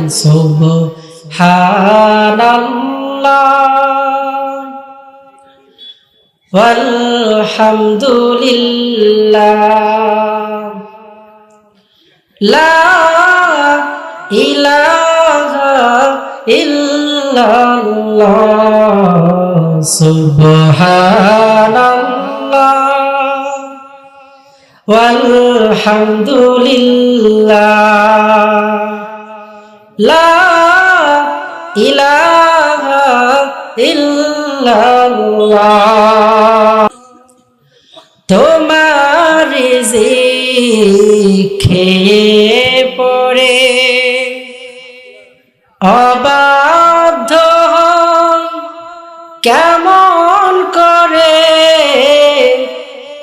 সুবহানাল্লাহ ওয়ালহামদুলিল্লাহ লা ইলাহা ইল্লাল্লাহ সুবহানাল্লাহ ওয়ালহামদুলিল্লাহ লা ইলাহা ইল্লাল্লাহ তোমার রিজিক খেয়ে পড়ে অবাধ্য কেমন করে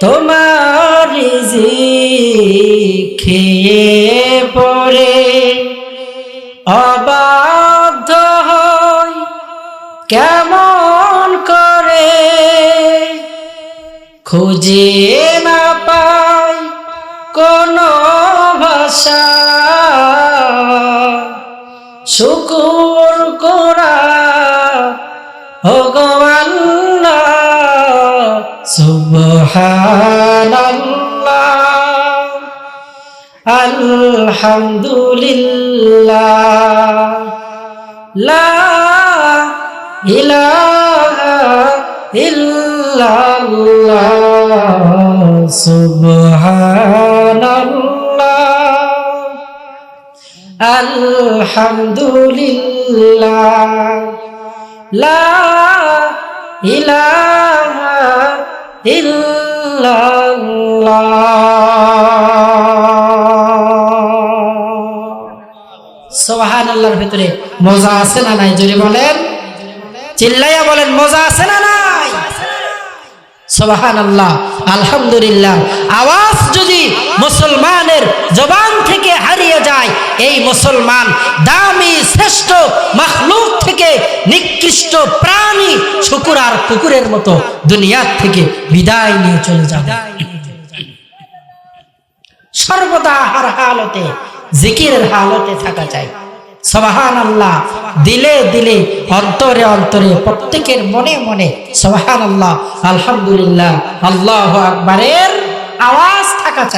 তোমার রিজিক খেয়ে পড়ে অবাধ্য কেমন করে খুঁজে না পাই কোনো ভাষা শুকর করা ওগো আল্লাহ সুবহানাল্লাহ আলহামদুলিল্লাহ লা ইলাহা ইল্লাল্লাহ সুবহানাল্লাহ আলহামদুলিল্লাহ লা ইলাহা ইল্লাল্লাহ সুবহানাল্লাহর ভিতরে মজা আছে না নাই জোরে বলেন চিল্লাইয়া বলেন মজা আছে না নাই সুবহানাল্লাহ আলহামদুলিল্লাহ আওয়াজ যদি মুসলমানের জবান থেকে হারিয়ে যায় এই মুসলমান দামি শ্রেষ্ঠ মাখলুক থেকে নিকৃষ্ট প্রাণী শুকুর আর কুকুরের মতো দুনিয়া থেকে বিদায় নিয়ে চলে যাবে সর্বদা হার হালতে জিকিরের হালতে থাকা চাই সুবহানাল্লাহ দিলে দিলে অন্তরে অন্তরে প্রত্যেকের মনে মনে সুবহানাল্লাহ আলহামদুলিল্লাহ আল্লাহু আকবারের আওয়াজ থাকা চাই।